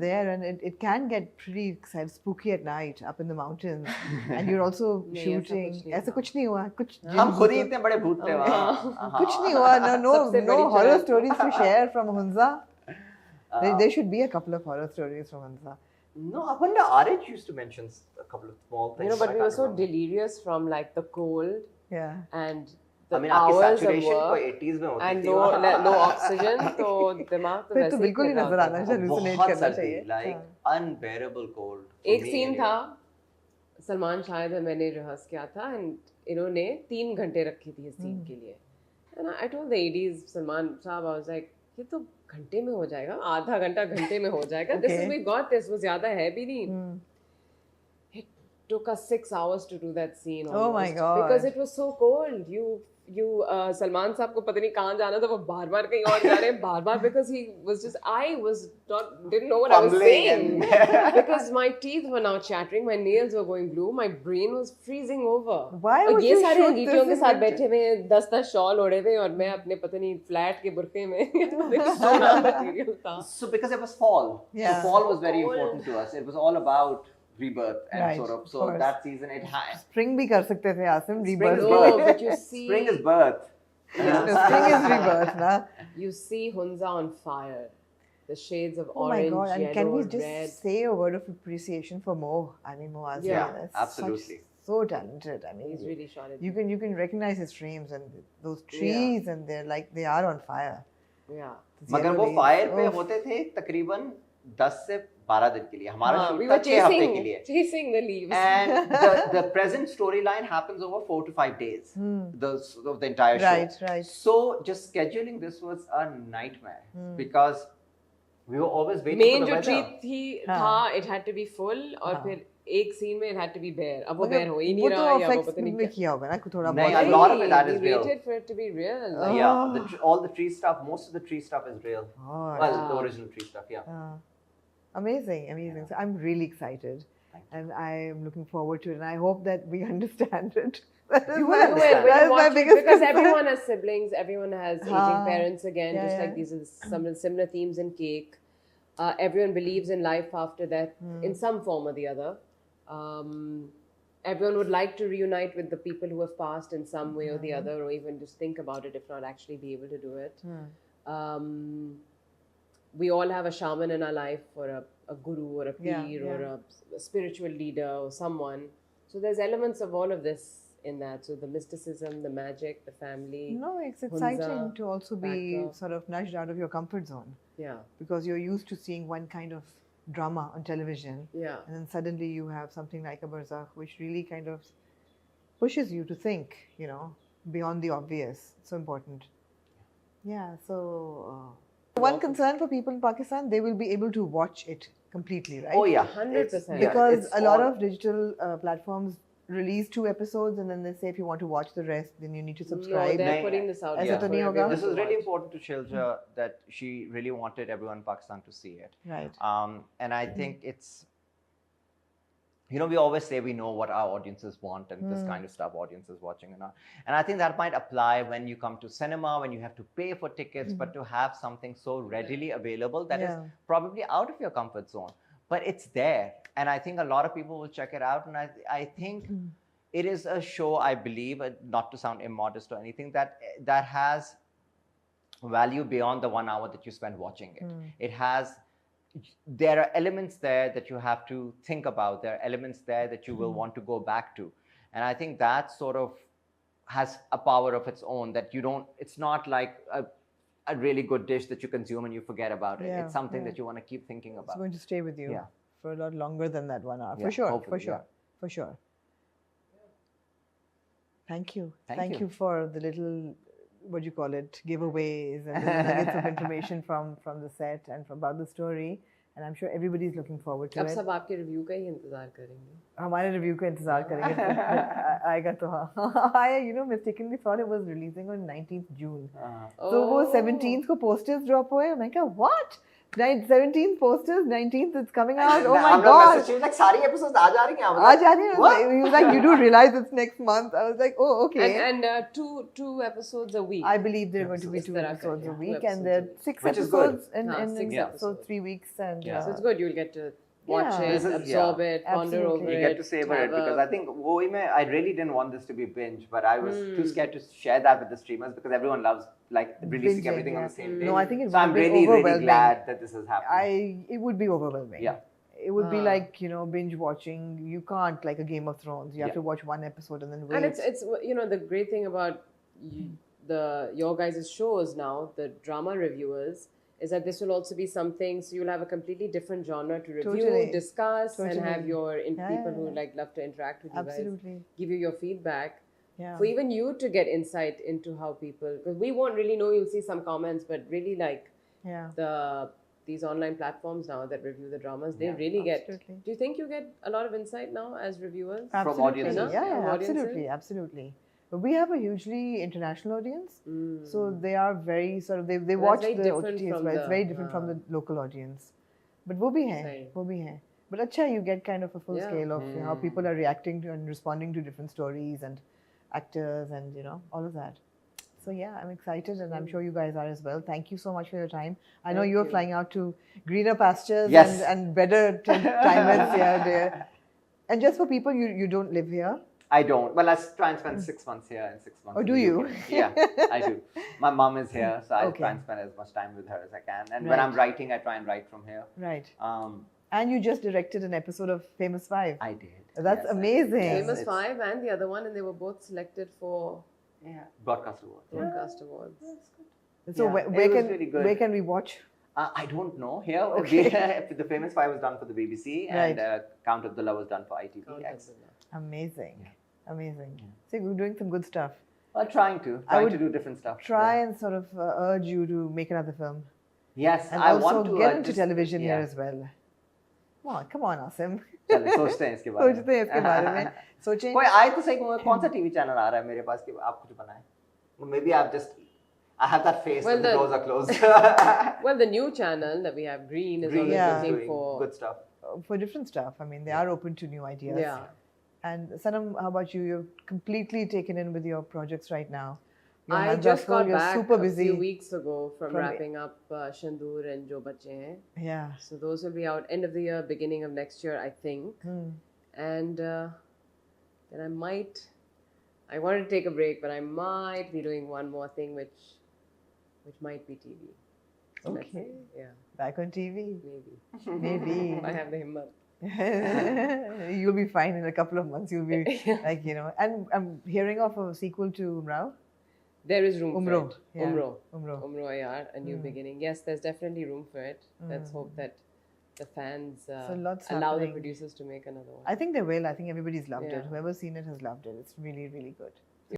there, and it can get pretty spooky at night up in the mountains, and you're also shooting. ऐसा कुछ नहीं हुआ, कुछ हम खुद ही इतने बड़े भूत थे वहाँ. कुछ नहीं हुआ. No सबसे बड़ी horror चुनौती. stories to share from Hunza. There should be a couple of horror stories from Hunza. No, I wonder. RH used to mention a couple of small things. You know, but I we were can't so remember. delirious from like the cold Yeah. and the I mean, आपकी hours of saturation work कोई 80s में होती and थी. no oxygen, तो दिमाग तो फिर वैसे तो ही बिल्कुल ही फिर नजर रहा आना था. चाहिए, hallucinate बहुत करना सर्दी, चाहिए. like unbearable cold. for एक me सीन anyway. था, सलमान शायद मैंने रिहर्स किया था and इन्होंने 3 घंटे रखी थी इस सीन के लिए. And I told the ADs, Salman साहब, I was like, ये तो घंटे में हो जाएगा, आधा घंटा घंटे में हो जाएगा. This is, we got this, वो ज्यादा है भी नहीं. It took us 6 hours to do that scene almost. Oh my God. Because it was so cold. Salman साहब को पता नहीं कहाँ जाना था, वो बार-बार कहीं और जा रहे हैं, बार-बार, because he was just, didn't know what I was saying. Because my teeth were now chattering, my nails were going blue, my brain was freezing over. Why और would ये you सारे shoot अंगीठियों this के साथ in बैठे हुए 10-10 shawl ओढ़े हुए और मैं अपने पता नहीं फ्लैट के बुरके में. सोना मटेरियल था. So because it was fall, Yeah. so fall was very Cold. important to us. It was all about rebirth and Right, sort of. of So course. that season it had. Spring भी कर सकते थे Asim, Spring rebirth. is No, birth. but you see, Spring is birth. No, spring is rebirth, na? you see Hunza on fire. The shades of Oh my orange, God! And yellow, can we just red. say a word of appreciation for Mo? I mean, Mo Azmi. Yeah, that's absolutely. so talented. I mean, He's really shot it. you can recognize his frames and those trees, and they're like they are on fire. Yeah. Those मगर yellow वो leaves. Fire पे Oh. होते थे तकरीबन 10 से 12 दिन के लिए. हमारा हाँ, शूट we था were 6 हफ्ते के लिए. chasing the leaves. And the present storyline happens over 4 to 5 days. The entire show. Right, right. So just scheduling this was a nightmare because we were always waiting Main for जो the tree weather. थी हाँ. था, it had to be full और हाँ. फिर एक scene में it had to be bare. अब वो मतलब bare हो ही वो नहीं तो रहा या वो effects पता नहीं में क्या. किया होगा ना थोड़ा नहीं, बहुत. a lot of it that We is real. waited for it to be real. Oh. Yeah, all the tree stuff, most of the tree stuff is real. Oh, Well, the original tree stuff, yeah. amazing. So I'm really excited, and I'm looking forward to it, and I hope that we understand it. That is You my- will understand. that is my Watch it, biggest because concern. everyone has siblings, everyone has aging हाँ. parents again, Yeah, just yeah. like these are some similar themes in Cake. Everyone believes in life after that in some form or the other. Everyone would like to reunite with the people who have passed in some way or the other, or even just think about it, if not actually be able to do it. We all have a shaman in our life, or a guru, or a Yeah, peer, yeah. or a spiritual leader, or someone. So there's elements of all of this in that. So the mysticism, the magic, the family. No, it's Hunza, exciting to also be backdrop. sort of nudged out of your comfort zone Yeah, because you're used to seeing one kind of drama on television, yeah. and then suddenly you have something like a Barzakh, which really kind of pushes you to think, beyond the obvious. So important. Yeah. So one concern for people in Pakistan, they will be able to watch it completely, right? Oh yeah, 100%. Because it's a lot all- of digital platforms release 2 episodes, and then they say if you want to watch the rest, then you need to No, subscribe. they're Nahin, putting this out. ऐसा yeah, तो for नहीं होगा? everyone This to is really watch. important to Shilja that she really wanted everyone in Pakistan to see it. Right. And I think it's, we always say we know what our audiences want and this kind of stuff audiences watching and not. And I think that might apply when you come to cinema, when you have to pay for tickets, but to have something so readily available that is Yeah. probably out of your comfort zone, but it's there. And I think a lot of people will check it out. And I think it is a show, I believe, not to sound immodest or anything, that has value beyond the 1 hour that you spend watching it. There are elements there that you have to think about. There are elements there that you will want to go back to. And I think that sort of has a power of its own that it's not like a really good dish that you consume and you forget about it. Yeah, It's something yeah. that you want to keep thinking It's about. going to stay with you Yeah. for a lot longer than that 1 hour. Yeah, For sure. For hopefully, sure. yeah. For sure. Thank you. Thank you. for the little, what do you call it, giveaways and little nuggets of information from the set and about the story. And I'm sure everybody's looking forward to अब it. सब आपके review का ही इंतजार करेंगे. हमारे review का इंतजार करेंगे. आएगा तो हाँ. I mistakenly thought it was releasing on 19th June. So वो 17th को posters drop हुए. मैं कहा what? 17th posters, 19th it's coming out. Oh my I'm not god. messaging, like, सारी episodes आज आ रही हैं. I was Aaj like, aaj what? he was like, you do realize it's next month. I was like, oh, okay. And two episodes a week. I believe there are going to be Yes, 2 there are, episodes yeah, a 2 week, and episodes there a are week. 6 Which is good. episodes in, Ah, in 6 so episodes. 3 weeks. And Yeah. So it's good. You'll get to watch Yeah. it, This is- absorb yeah. it, ponder Absolutely. over You it. get to savor it have because a- I think I really didn't want this to be binge, but I was too Hmm. scared to share that with the streamers because everyone loves like releasing Binging, everything on yeah. the same day. No, I think it so would I'm be really overwhelming. glad that this is happening. it would be overwhelming. Yeah. It would be Ah. like, binge watching. You can't, like a Game of Thrones. You have Yeah. to watch one episode and then wait. And it's the great thing about your guys' shows now, the drama reviewers, is that this will also be something. So you'll have a completely different genre to review, Totally. discuss, and have Totally. your Yeah, people yeah, who yeah. like love to interact with you guys, Absolutely. give you your feedback. Yeah. For even you to get insight into how people, because we won't really know. You'll see some comments, but really like Yeah. these online platforms now that review the dramas, they Yeah, really absolutely. get. Do you think you get a lot of insight now as reviewers? Absolutely. audiences. Yeah, From audiences? absolutely. Absolutely. But we have a hugely international audience. Mm. So they are very sort of, they That's watch very the different OTT as from well. It's the- very different from the local audience. But wo bhi hai, Right. wo bhi hai. But acha, you get kind of a full Yeah. scale of how people are reacting to and responding to different stories and actors and all of that. So yeah, I'm excited and I'm sure you guys are as well. Thank you so much for your time. I know Thank you're you. flying out to greener pastures Yes. and better climates here there. And just for people, you don't live here. I don't. Well, I try and spend 6 months here and 6 months. Oh, in do the you? UK. Yeah, I do. My mom is here, so I Okay. try and spend as much time with her as I can. And when I'm Right. writing, I try and write from here. Right. Um, And you just directed an episode of Famous Five. I did. That's Yes, I did. amazing. Yes, Famous it's- Five and the other one, and they were both selected for Yeah, broadcast awards. broadcast awards. So Yeah, where it was can really good. where can we watch? I don't know. Here, Okay. the Famous Five was done for the BBC, and Count of the Love was done for ITV. Count X. of them. Amazing. Yeah. Amazing. So you're doing some good stuff. Well, trying would to do different stuff. Try Yeah. and sort of urge you to make another film. Yes, And I also want to. get into television here yeah. as well. Come on, Asim. चलो, सोचते हैं इसके बारे में. सोचते हैं इसके बारे में. सोचें. कोई आए तो सही कौन सा टीवी चैनल आ रहा है मेरे पास कि आप कुछ बनाएं. Maybe I have that face Well, when the the- doors are closed. Well, the new channel that we have, Green, is Green always Yeah. is looking doing for. good stuff. For different stuff. I mean, they are open to new ideas. Yeah. And Sanam, how about you? You're completely taken in with your projects right now. Your I hands are just full, got you're back super a busy. few weeks ago from From- wrapping up Shandur and Jo Bache Hain. Yeah. So those will be out end of the year, beginning of next year, I think. Hmm. And then I wanted to take a break, but I might be doing one more thing which might be TV. So let's Okay. see. Yeah, Back on TV. maybe. Maybe. I have the himmat. You'll be fine in a couple of months. You'll be like, And I'm hearing of a sequel to Umrao. There is room Umro. for it. Yeah. Umro. Umro. Umro Ayar, a new beginning. Yes, there's definitely room for it. Let's hope that the fans So lots allow the happening. producers to make another one. I think they will. I think everybody's loved Yeah. it. Whoever's seen it has loved it. It's really, really good.